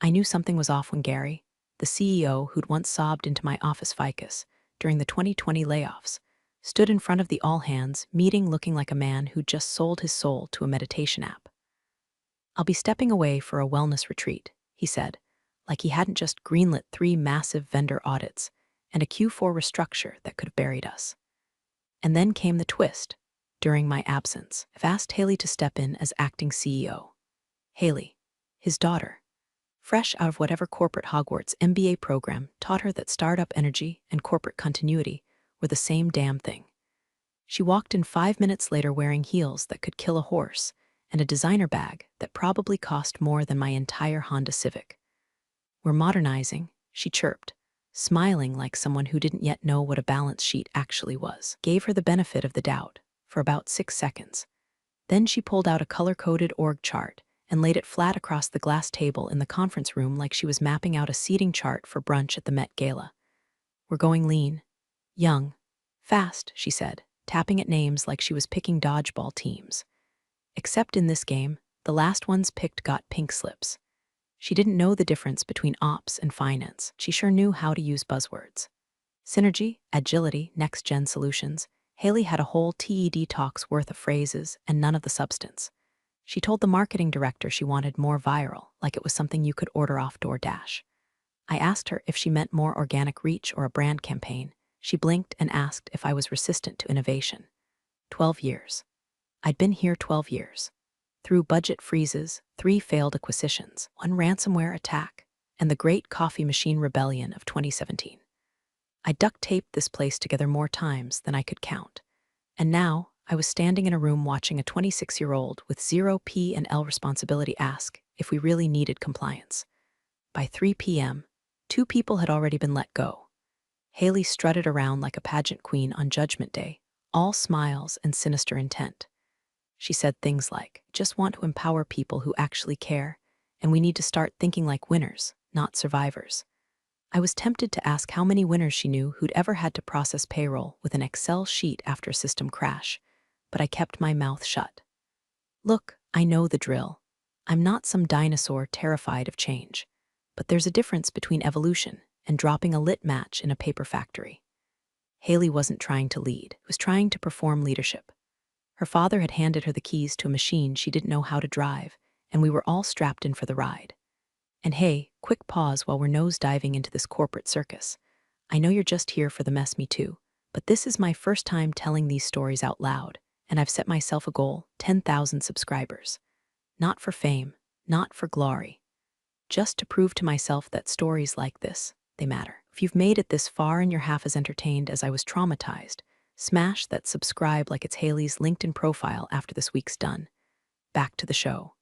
I knew something was off when Gary, the CEO who'd once sobbed into my office ficus during the 2020 layoffs, stood in front of the all-hands meeting looking like a man who'd just sold his soul to a meditation app. "I'll be stepping away for a wellness retreat," he said, like he hadn't just greenlit 3 massive vendor audits and a Q4 restructure that could have buried us. And then came the twist. During my absence, I've asked Haley to step in as acting CEO. Haley, his daughter, fresh out of whatever corporate Hogwarts MBA program taught her that startup energy and corporate continuity were the same damn thing. She walked in 5 minutes later wearing heels that could kill a horse and a designer bag that probably cost more than my entire Honda Civic. "We're modernizing," she chirped, smiling like someone who didn't yet know what a balance sheet actually was. Gave her the benefit of the doubt for about 6 seconds. Then she pulled out a color-coded org chart and laid it flat across the glass table in the conference room like she was mapping out a seating chart for brunch at the Met Gala. "We're going lean, young, fast," she said, tapping at names like she was picking dodgeball teams. Except in this game, the last ones picked got pink slips. She didn't know the difference between ops and finance. She sure knew how to use buzzwords. Synergy, agility, next-gen solutions. Haley had a whole TED talk's worth of phrases and none of the substance. She told the marketing director she wanted more viral, like it was something you could order off DoorDash. I asked her if she meant more organic reach or a brand campaign. She blinked and asked if I was resistant to innovation. 12 years. I'd been here 12 years. Through budget freezes, 3 failed acquisitions, 1 ransomware attack, and the Great Coffee Machine Rebellion of 2017. I duct-taped this place together more times than I could count. And now, I was standing in a room watching a 26-year-old with 0 P&L responsibility ask if we really needed compliance. By 3 p.m., 2 people had already been let go. Haley strutted around like a pageant queen on Judgment Day, all smiles and sinister intent. She said things like, "Just want to empower people who actually care, and we need to start thinking like winners, not survivors." I was tempted to ask how many winners she knew who'd ever had to process payroll with an Excel sheet after a system crash, but I kept my mouth shut. "Look, I know the drill. I'm not some dinosaur terrified of change, but there's a difference between evolution and dropping a lit match in a paper factory." Haley wasn't trying to lead, was trying to perform leadership. Her father had handed her the keys to a machine she didn't know how to drive, and we were all strapped in for the ride. And hey, quick pause while we're nose-diving into this corporate circus. I know you're just here for the mess me too, but this is my first time telling these stories out loud, and I've set myself a goal, 10,000 subscribers. Not for fame, not for glory. Just to prove to myself that stories like this, they matter. If you've made it this far and you're half as entertained as I was traumatized, smash that subscribe like it's Haley's LinkedIn profile after this week's done. Back to the show.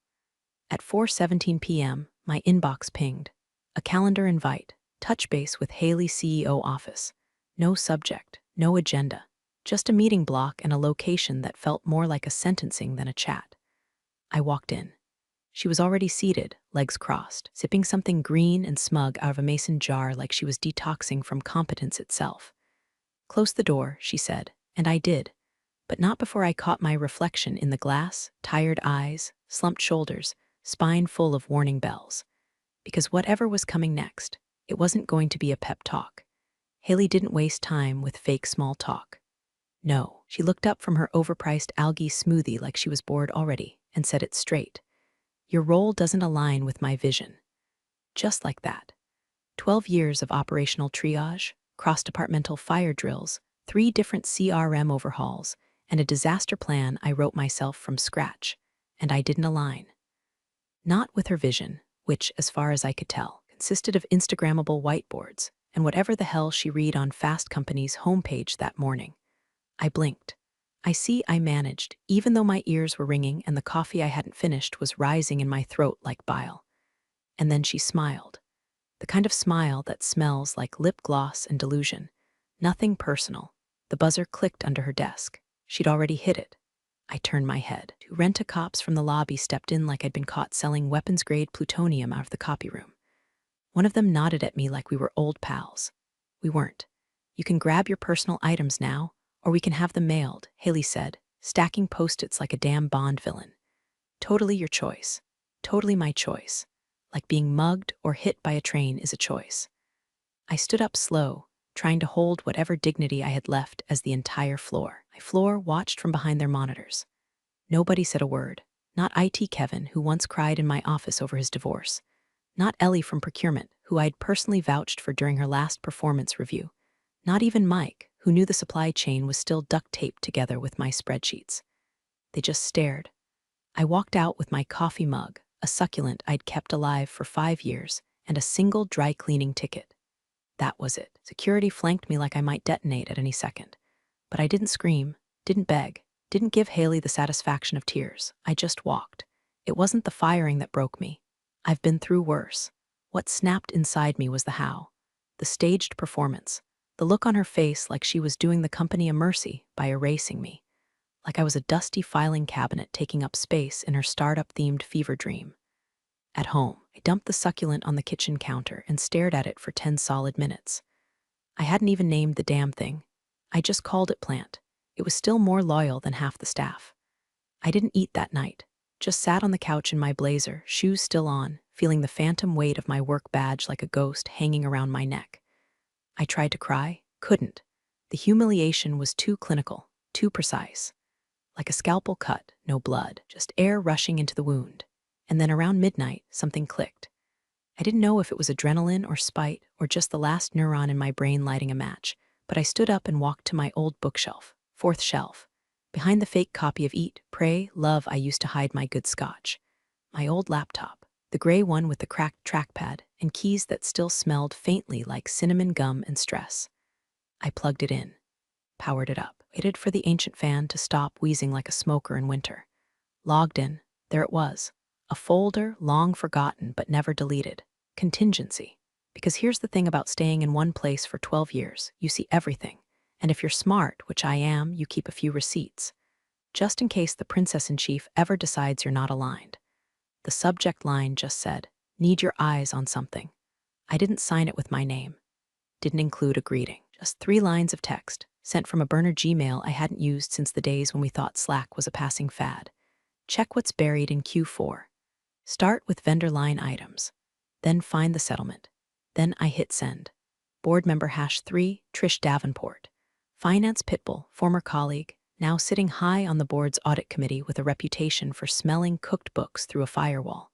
At 4:17 p.m., my inbox pinged. A calendar invite, touch base with Haley CEO office. No subject, no agenda, just a meeting block and a location that felt more like a sentencing than a chat. I walked in. She was already seated, legs crossed, sipping something green and smug out of a mason jar like she was detoxing from competence itself. "Close the door," she said, and I did, but not before I caught my reflection in the glass, tired eyes, slumped shoulders, spine full of warning bells. Because whatever was coming next, it wasn't going to be a pep talk. Haley didn't waste time with fake small talk. No, she looked up from her overpriced algae smoothie like she was bored already and said it straight. "Your role doesn't align with my vision." Just like that. 12 years of operational triage, cross-departmental fire drills, 3 different CRM overhauls, and a disaster plan I wrote myself from scratch, and I didn't align. Not with her vision, which, as far as I could tell, consisted of Instagrammable whiteboards and whatever the hell she read on Fast Company's homepage that morning. I blinked. I see I managed, even though my ears were ringing and the coffee I hadn't finished was rising in my throat like bile. And then she smiled. The kind of smile that smells like lip gloss and delusion. Nothing personal. The buzzer clicked under her desk. She'd already hit it. I turned my head. 2 rent-a-cops from the lobby stepped in like I'd been caught selling weapons-grade plutonium out of the copy room. One of them nodded at me like we were old pals. We weren't. "You can grab your personal items now, or we can have them mailed," Haley said, stacking Post-its like a damn Bond villain. "Totally your choice. Totally my choice." like being mugged or hit by a train is a choice. I stood up slow, trying to hold whatever dignity I had left as the entire floor watched from behind their monitors. Nobody said a word. Not IT Kevin, who once cried in my office over his divorce. Not Ellie from procurement, who I'd personally vouched for during her last performance review. Not even Mike, who knew the supply chain was still duct taped together with my spreadsheets. They just stared. I walked out with my coffee mug, a succulent I'd kept alive for 5 years, and a single dry cleaning ticket. That was it. Security flanked me like I might detonate at any second. But I didn't scream, didn't beg, didn't give Haley the satisfaction of tears. I just walked. It wasn't the firing that broke me. I've been through worse. What snapped inside me was the how. The staged performance. The look on her face like she was doing the company a mercy by erasing me. Like I was a dusty filing cabinet taking up space in her startup-themed fever dream. At home, I dumped the succulent on the kitchen counter and stared at it for 10 solid minutes. I hadn't even named the damn thing. I just called it plant. It was still more loyal than half the staff. I didn't eat that night, just sat on the couch in my blazer, shoes still on, feeling the phantom weight of my work badge like a ghost hanging around my neck. I tried to cry, couldn't. The humiliation was too clinical, too precise. Like a scalpel cut, no blood, just air rushing into the wound. And then around midnight, something clicked. I didn't know if it was adrenaline or spite or just the last neuron in my brain lighting a match, but I stood up and walked to my old bookshelf, fourth shelf, behind the fake copy of Eat, Pray, Love I used to hide my good scotch. My old laptop, the gray one with the cracked trackpad and keys that still smelled faintly like cinnamon gum and stress. I plugged it in, powered it up, waited for the ancient fan to stop wheezing like a smoker in winter. Logged in, there it was. A folder long forgotten but never deleted. Contingency. Because here's the thing about staying in one place for 12 years. You see everything. And if you're smart, which I am, you keep a few receipts. Just in case the princess-in-chief ever decides you're not aligned. The subject line just said, "Need your eyes on something." I didn't sign it with my name. Didn't include a greeting. Just 3 lines of text, sent from a burner Gmail I hadn't used since the days when we thought Slack was a passing fad. Check what's buried in Q4. Start with vendor line items. Then find the settlement. Then I hit send. Board member #3, Trish Davenport. Finance Pitbull, former colleague, now sitting high on the board's audit committee with a reputation for smelling cooked books through a firewall.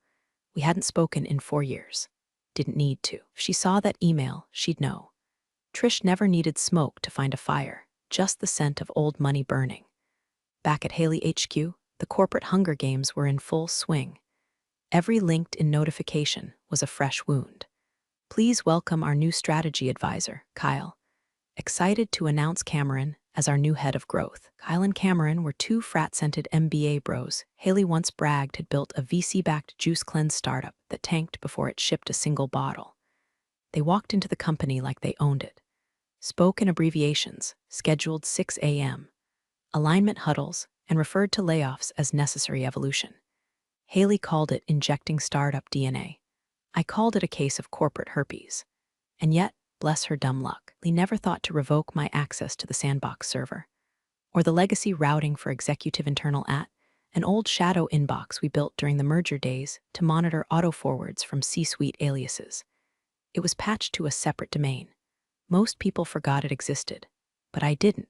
We hadn't spoken in 4 years. Didn't need to. If she saw that email, she'd know. Trish never needed smoke to find a fire, just the scent of old money burning. Back at Haley HQ, the corporate Hunger Games were in full swing. Every LinkedIn notification was a fresh wound. Please welcome our new strategy advisor, Kyle. Excited to announce Cameron as our new head of growth. Kyle and Cameron were 2 frat-scented MBA bros Haley once bragged had built a VC-backed juice cleanse startup that tanked before it shipped a single bottle. They walked into the company like they owned it. Spoke in abbreviations, scheduled 6 a.m., alignment huddles, and referred to layoffs as necessary evolution. Haley called it injecting startup DNA. I called it a case of corporate herpes. And yet, bless her dumb luck, Lee never thought to revoke my access to the sandbox server. Or the legacy routing for executive internal an old shadow inbox we built during the merger days to monitor auto-forwards from C-suite aliases. It was patched to a separate domain. Most people forgot it existed, but I didn't.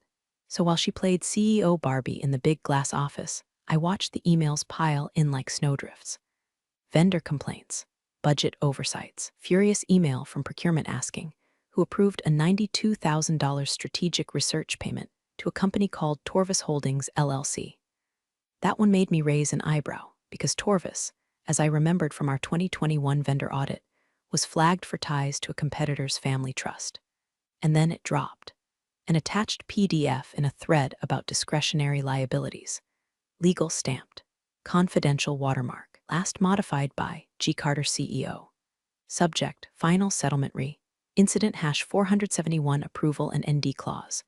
So while she played CEO Barbie in the big glass office, I watched the emails pile in like snowdrifts. Vendor complaints, budget oversights, furious email from procurement asking, who approved a $92,000 strategic research payment to a company called Torvis Holdings, LLC. That one made me raise an eyebrow, because Torvis, as I remembered from our 2021 vendor audit, was flagged for ties to a competitor's family trust. And then it dropped. An attached PDF in a thread about discretionary liabilities. Legal stamped. Confidential watermark. Last modified by G. Carter CEO. Subject, final settlement Incident #471 approval and ND clause.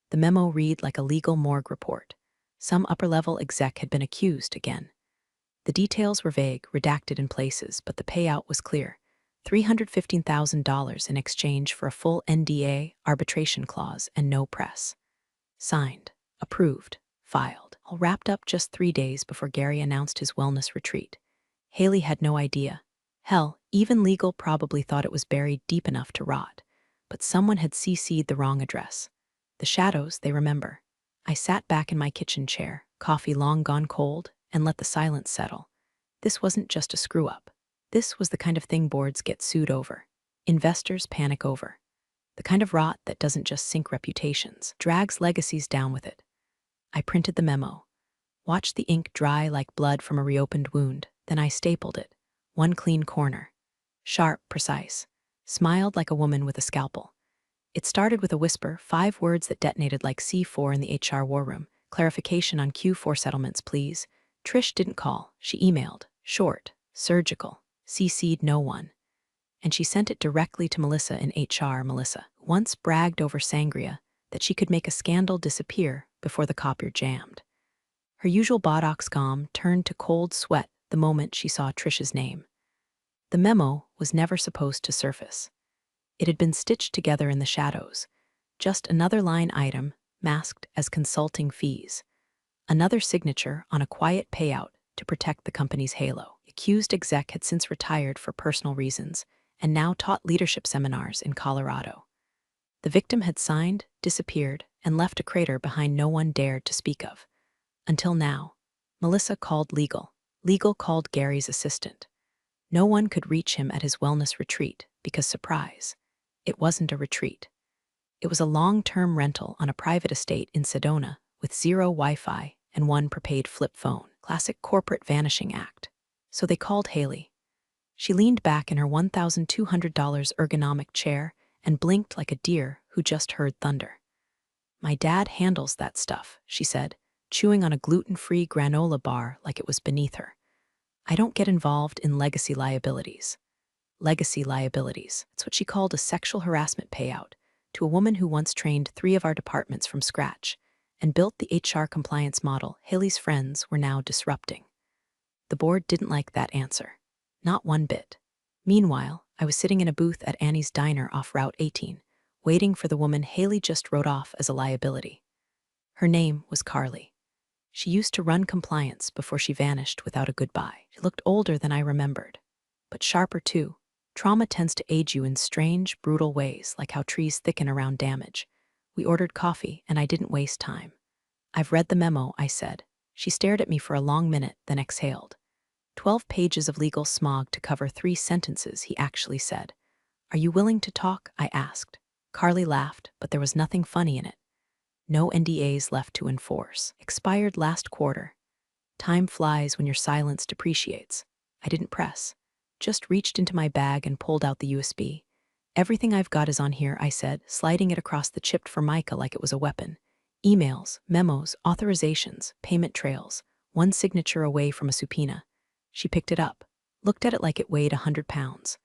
The memo read like a legal morgue report. Some upper-level exec had been accused again. The details were vague, redacted in places, but the payout was clear. $315,000 in exchange for a full NDA, arbitration clause, and no press. Signed, approved, filed. All wrapped up just 3 days before Gary announced his wellness retreat. Haley had no idea. Hell, even legal probably thought it was buried deep enough to rot. But someone had CC'd the wrong address. The shadows, they remember. I sat back in my kitchen chair, coffee long gone cold, and let the silence settle. This wasn't just a screw-up. This was the kind of thing boards get sued over. Investors panic over. The kind of rot that doesn't just sink reputations, drags legacies down with it. I printed the memo, watched the ink dry like blood from a reopened wound, then I stapled it. One clean corner. Sharp, precise. Smiled like a woman with a scalpel. It started with a whisper, 5 words that detonated like C4 in the HR war room. Clarification on Q4 settlements, please. Trish didn't call. She emailed. Short, surgical, CC'd no one. And she sent it directly to Melissa in HR. Melissa once bragged over Sangria that she could make a scandal disappear before the copier jammed. Her usual botox calm turned to cold sweat the moment she saw Trish's name. The memo was never supposed to surface. It had been stitched together in the shadows, just another line item masked as consulting fees, another signature on a quiet payout to protect the company's halo. The accused exec had since retired for personal reasons and now taught leadership seminars in Colorado. The victim had signed, disappeared, and left a crater behind no one dared to speak of. Until now, Melissa called legal. Legal called Gary's assistant. No one could reach him at his wellness retreat because, surprise, it wasn't a retreat. It was a long-term rental on a private estate in Sedona with 0 Wi-Fi and 1 prepaid flip phone. Classic corporate vanishing act. So they called Haley. She leaned back in her $1,200 ergonomic chair and blinked like a deer who just heard thunder. "My dad handles that stuff," she said, chewing on a gluten-free granola bar like it was beneath her. "I don't get involved in legacy liabilities." Legacy liabilities. It's what she called a sexual harassment payout to a woman who once trained 3 of our departments from scratch and built the HR compliance model Haley's friends were now disrupting. The board didn't like that answer. Not one bit. Meanwhile, I was sitting in a booth at Annie's Diner off Route 18, waiting for the woman Haley just wrote off as a liability. Her name was Carly. She used to run compliance before she vanished without a goodbye. She looked older than I remembered, but sharper too. Trauma tends to age you in strange, brutal ways, like how trees thicken around damage. We ordered coffee, and I didn't waste time. "I've read the memo," I said. She stared at me for a long minute, then exhaled. 12 pages of legal smog to cover 3 sentences, he actually said. "Are you willing to talk?" I asked. Carly laughed, but there was nothing funny in it. No NDAs left to enforce. Expired last quarter. Time flies when your silence depreciates. I didn't press. Just reached into my bag and pulled out the USB. "Everything I've got is on here," I said, sliding it across the chipped formica like it was a weapon. Emails, memos, authorizations, payment trails, 1 signature away from a subpoena. She picked it up, looked at it like it weighed 100 pounds.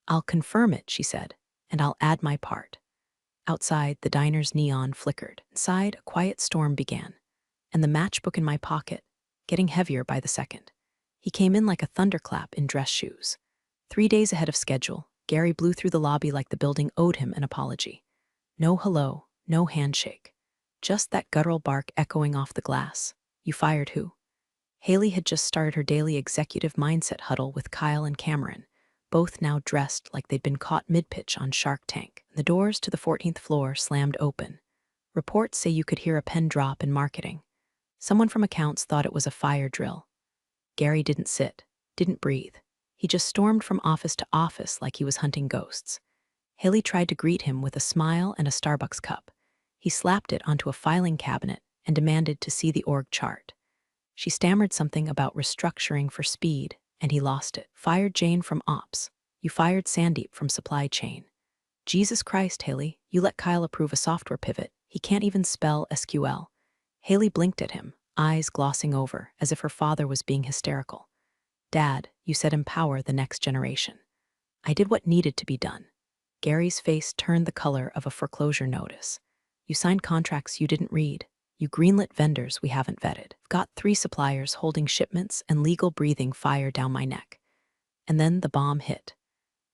"I'll confirm it," she said, "and I'll add my part." Outside, the diner's neon flickered. Inside, a quiet storm began, and the matchbook in my pocket, getting heavier by the second. He came in like a thunderclap in dress shoes. 3 days ahead of schedule, Gary blew through the lobby like the building owed him an apology. No hello, no handshake. Just that guttural bark echoing off the glass. "You fired who?" Haley had just started her daily executive mindset huddle with Kyle and Cameron, both now dressed like they'd been caught mid-pitch on Shark Tank. The doors to the 14th floor slammed open. Reports say you could hear a pen drop in marketing. Someone from accounts thought it was a fire drill. Gary didn't sit, didn't breathe. He just stormed from office to office like he was hunting ghosts. Haley tried to greet him with a smile and a Starbucks cup. He slapped it onto a filing cabinet and demanded to see the org chart. She stammered something about restructuring for speed, and he lost it. "Fired Jane from ops. You fired Sandeep from supply chain." "Jesus Christ, Haley, you let Kyle approve a software pivot. He can't even spell SQL." Haley blinked at him, eyes glossing over, as if her father was being hysterical. "Dad, you said empower the next generation." I did what needed to be done. Gary's face turned the color of a foreclosure notice. "You signed contracts you didn't read. You greenlit vendors we haven't vetted. Got 3 suppliers holding shipments and legal breathing fire down my neck." And then the bomb hit.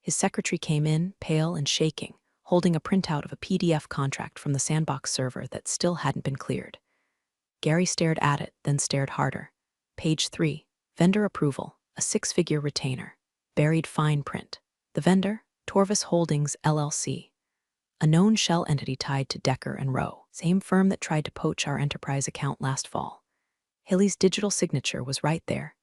His secretary came in, pale and shaking, holding a printout of a PDF contract from the Sandbox server that still hadn't been cleared. Gary stared at it, then stared harder. Page 3, vendor approval, a 6-figure retainer. buried fine print. The vendor, Torvis Holdings LLC, a known shell entity tied to Decker and Rowe, same firm that tried to poach our enterprise account last fall. Haley's digital signature was right there.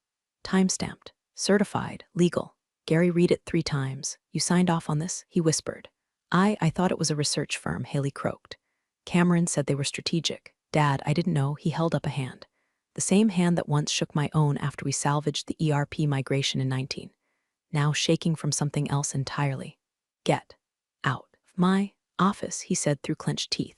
Time-stamped, certified, legal. Gary read it 3 times. "You signed off on this?" he whispered. I thought it was a research firm," Haley croaked. "Cameron said they were strategic." "Dad, I didn't know." He held up a hand. The same hand that once shook my own after we salvaged the ERP migration in 19. Now shaking from something else entirely. "Get out of my office," he said through clenched teeth.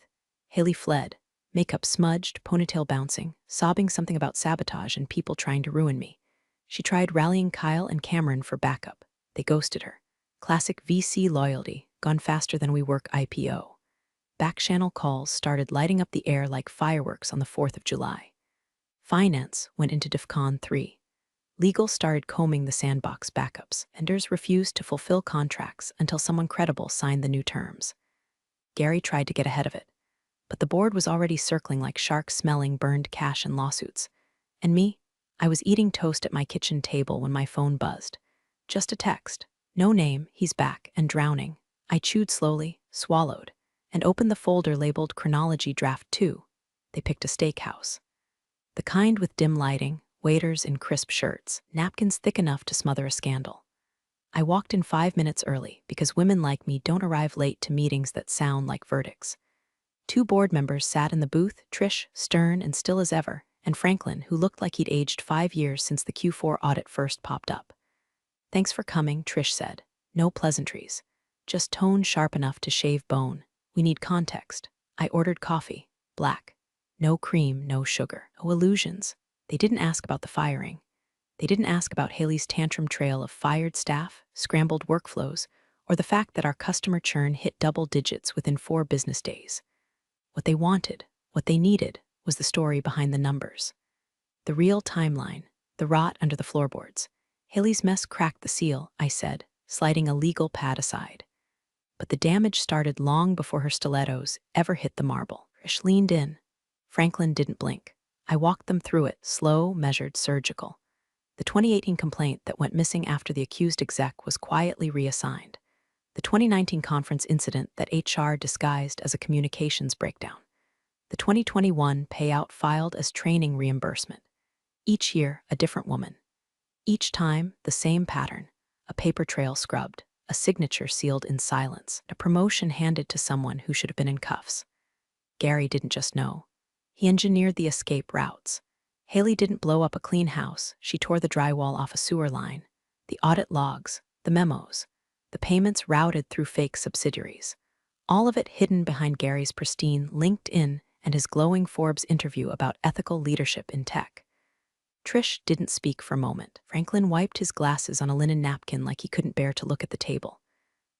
Haley fled, makeup smudged, ponytail bouncing, sobbing something about sabotage and people trying to ruin me. She tried rallying Kyle and Cameron for backup. They ghosted her. Classic VC loyalty, gone faster than we work IPO. Back-channel calls started lighting up the air like fireworks on the 4th of July. Finance went into DEFCON 3. Legal started combing the sandbox backups. Vendors refused to fulfill contracts until someone credible signed the new terms. Gary tried to get ahead of it, but the board was already circling like sharks smelling burned cash and lawsuits. And me? I was eating toast at my kitchen table when my phone buzzed. Just a text. "No name, he's back and drowning." I chewed slowly, swallowed, and opened the folder labeled Chronology Draft 2. They picked a steakhouse. The kind with dim lighting, waiters in crisp shirts, napkins thick enough to smother a scandal. I walked in 5 minutes early because women like me don't arrive late to meetings that sound like verdicts. 2 board members sat in the booth, Trish, stern and still as ever, and Franklin, who looked like he'd aged 5 years since the Q4 audit first popped up. "Thanks for coming," Trish said. "No pleasantries. Just tone sharp enough to shave bone. We need context." I ordered coffee, black. No cream, no sugar, no illusions. They didn't ask about the firing. They didn't ask about Haley's tantrum trail of fired staff, scrambled workflows, or the fact that our customer churn hit double digits within 4 business days. What they wanted, what they needed, was the story behind the numbers. The real timeline, the rot under the floorboards. "Haley's mess cracked the seal," I said, sliding a legal pad aside. But the damage started long before her stilettos ever hit the marble. Trish leaned in. Franklin didn't blink. I walked them through it, slow, measured, surgical. The 2018 complaint that went missing after the accused exec was quietly reassigned. The 2019 conference incident that HR disguised as a communications breakdown. The 2021 payout filed as training reimbursement. Each year, a different woman. Each time, the same pattern. A paper trail scrubbed, a signature sealed in silence, a promotion handed to someone who should have been in cuffs. Gary didn't just know. He engineered the escape routes. Haley didn't blow up a clean house. She tore the drywall off a sewer line. The audit logs, the memos, the payments routed through fake subsidiaries. All of it hidden behind Gary's pristine LinkedIn and his glowing Forbes interview about ethical leadership in tech. Trish didn't speak for a moment. Franklin wiped his glasses on a linen napkin like he couldn't bear to look at the table.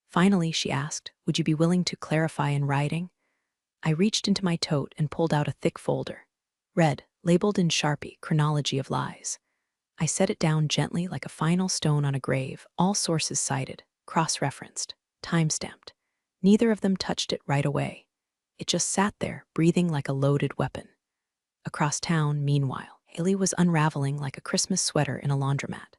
Finally, she asked, "Would you be willing to clarify in writing?" I reached into my tote and pulled out a thick folder. Red, labeled in Sharpie, Chronology of Lies. I set it down gently like a final stone on a grave, all sources cited, cross-referenced, time-stamped. Neither of them touched it right away. It just sat there, breathing like a loaded weapon. Across town, meanwhile, Haley was unraveling like a Christmas sweater in a laundromat.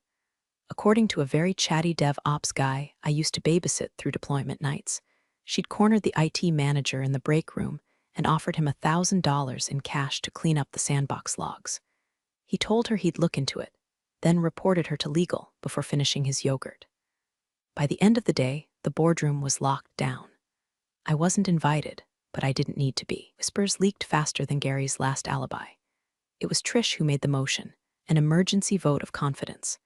According to a very chatty dev ops guy I used to babysit through deployment nights, she'd cornered the IT manager in the break room and offered him $1,000 in cash to clean up the sandbox logs. He told her he'd look into it, then reported her to legal before finishing his yogurt. By the end of the day, the boardroom was locked down. I wasn't invited, but I didn't need to be. Whispers leaked faster than Gary's last alibi. It was Trish who made the motion, an emergency vote of confidence.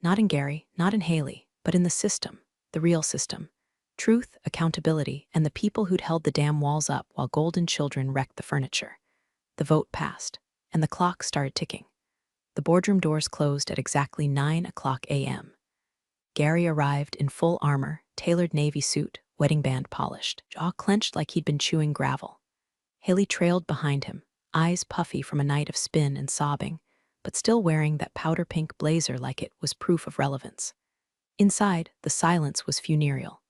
Not in Gary, not in Haley, but in the system, the real system. Truth, accountability, and the people who'd held the damn walls up while golden children wrecked the furniture. The vote passed, and the clock started ticking. The boardroom doors closed at exactly 9:00 a.m. Gary arrived in full armor, tailored navy suit, wedding band polished, jaw clenched like he'd been chewing gravel. Haley trailed behind him, eyes puffy from a night of spin and sobbing, but still wearing that powder pink blazer like it was proof of relevance. Inside, the silence was funereal.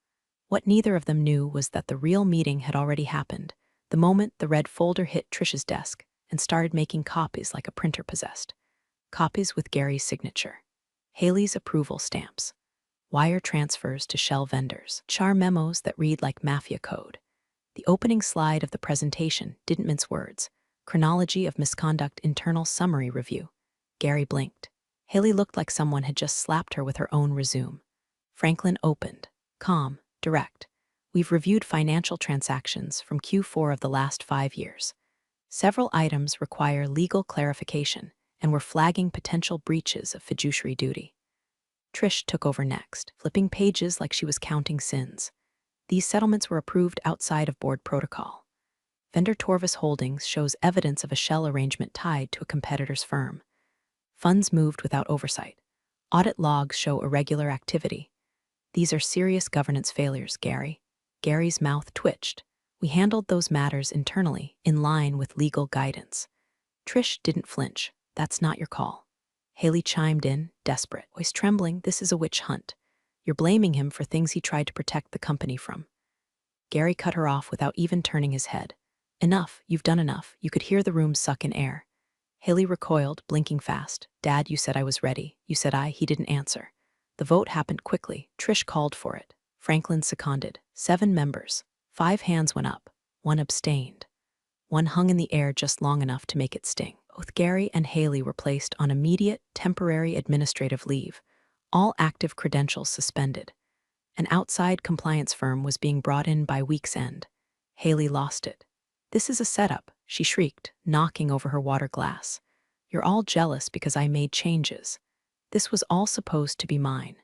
What neither of them knew was that the real meeting had already happened, the moment the red folder hit Trish's desk and started making copies like a printer possessed. Copies with Gary's signature. Haley's approval stamps. wire transfers to shell vendors, char memos that read like mafia code. The opening slide of the presentation didn't mince words. Chronology of misconduct internal summary review. Gary blinked. Haley looked like someone had just slapped her with her own resume. Franklin opened. Calm, direct. We've reviewed financial transactions from Q4 of the last 5 years. Several items require legal clarification, and we're flagging potential breaches of fiduciary duty. Trish took over next, flipping pages like she was counting sins. These settlements were approved outside of board protocol. Vendor Torvis Holdings shows evidence of a shell arrangement tied to a competitor's firm. Funds moved without oversight. Audit logs show irregular activity. These are serious governance failures, Gary. Gary's mouth twitched. We handled those matters internally, in line with legal guidance. Trish didn't flinch. That's not your call. Haley chimed in, desperate, voice trembling. This is a witch hunt. You're blaming him for things he tried to protect the company from. Gary cut her off without even turning his head. Enough, you've done enough. You could hear the room suck in air. Haley recoiled, blinking fast. Dad, you said I was ready. You said he didn't answer. The vote happened quickly. Trish called for it. Franklin seconded. 7 members. 5 hands went up. 1 abstained. 1 hung in the air just long enough to make it sting. Both Gary and Haley were placed on immediate, temporary administrative leave, all active credentials suspended. An outside compliance firm was being brought in by week's end. Haley lost it. This is a setup, she shrieked, knocking over her water glass. You're all jealous because I made changes. This was all supposed to be mine.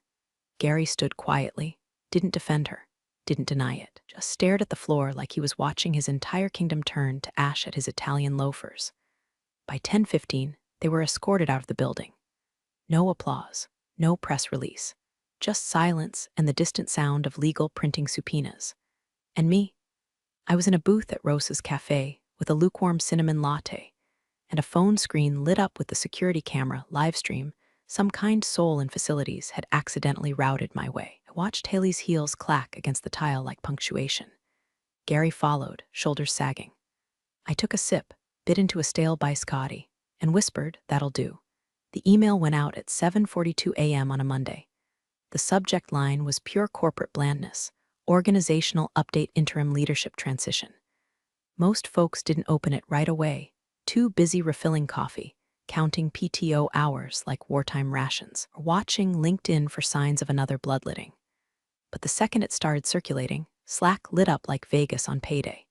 Gary stood quietly, didn't defend her, didn't deny it, just stared at the floor like he was watching his entire kingdom turn to ash at his Italian loafers. By 10:15, they were escorted out of the building. No applause, no press release, just silence and the distant sound of legal printing subpoenas. And me? I was in a booth at Rosa's Cafe with a lukewarm cinnamon latte, and a phone screen lit up with the security camera live stream. Some kind soul in facilities had accidentally routed my way. I watched Haley's heels clack against the tile like punctuation. Gary followed, shoulders sagging. I took a sip, bit into a stale biscotti, and whispered, "That'll do." The email went out at 7:42 a.m. on a Monday. The subject line was pure corporate blandness. Organizational update, interim leadership transition. Most folks didn't open it right away, too busy refilling coffee, counting PTO hours like wartime rations, or watching LinkedIn for signs of another bloodletting. But the second it started circulating, Slack lit up like Vegas on payday.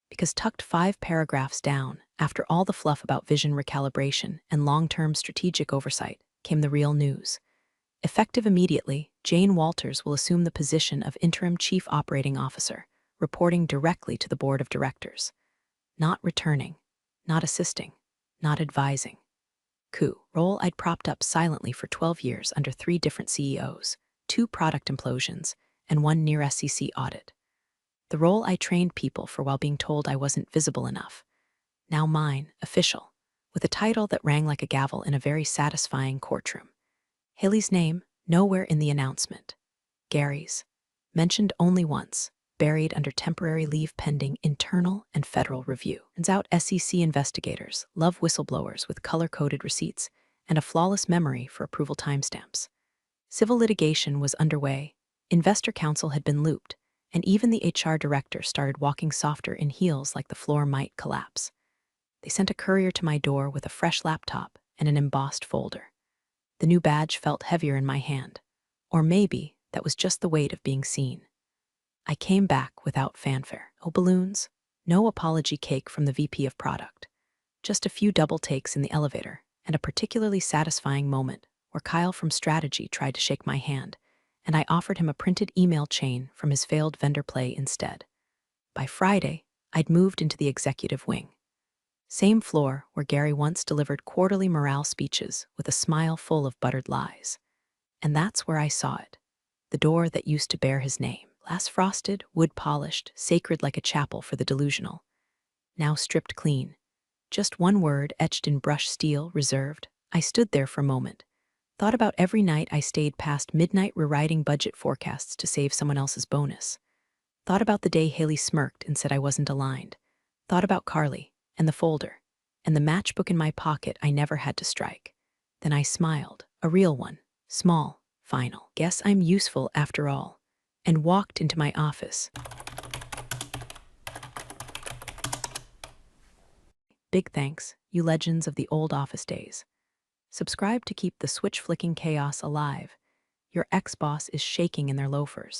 Because tucked 5 paragraphs down, after all the fluff about vision recalibration and long-term strategic oversight, came the real news. Effective immediately, Jane Walters will assume the position of Interim Chief Operating Officer, reporting directly to the Board of Directors. Not returning, not assisting, not advising. Role I'd propped up silently for 12 years under 3 different CEOs, 2 product implosions, and 1 near SEC audit. The role I trained people for while being told I wasn't visible enough. Now mine, official, with a title that rang like a gavel in a very satisfying courtroom. Haley's name, nowhere in the announcement. Gary's, mentioned only once, buried under temporary leave pending internal and federal review. Turns out SEC investigators love whistleblowers with color-coded receipts and a flawless memory for approval timestamps. Civil litigation was underway, investor counsel had been looped, and even the HR director started walking softer in heels like the floor might collapse. They sent a courier to my door with a fresh laptop and an embossed folder. The new badge felt heavier in my hand. Or maybe that was just the weight of being seen. I came back without fanfare. No balloons, no apology cake from the VP of product. Just a few double takes in the elevator and a particularly satisfying moment where Kyle from strategy tried to shake my hand, and I offered him a printed email chain from his failed vendor play instead. By Friday, I'd moved into the executive wing. Same floor where Gary once delivered quarterly morale speeches with a smile full of buttered lies. And that's where I saw it. The door that used to bear his name. Glass frosted, wood polished, sacred like a chapel for the delusional. Now stripped clean. Just one word etched in brush steel, reserved. I stood there for a moment. Thought about every night I stayed past midnight rewriting budget forecasts to save someone else's bonus. Thought about the day Haley smirked and said I wasn't aligned. Thought about Carly, and the folder, and the matchbook in my pocket I never had to strike. Then I smiled, a real one, small, Final. Guess I'm useful after all. And walked into my office. Big thanks, you legends of the old office days. Subscribe to keep the switch flicking chaos alive. Your ex-boss is shaking in their loafers.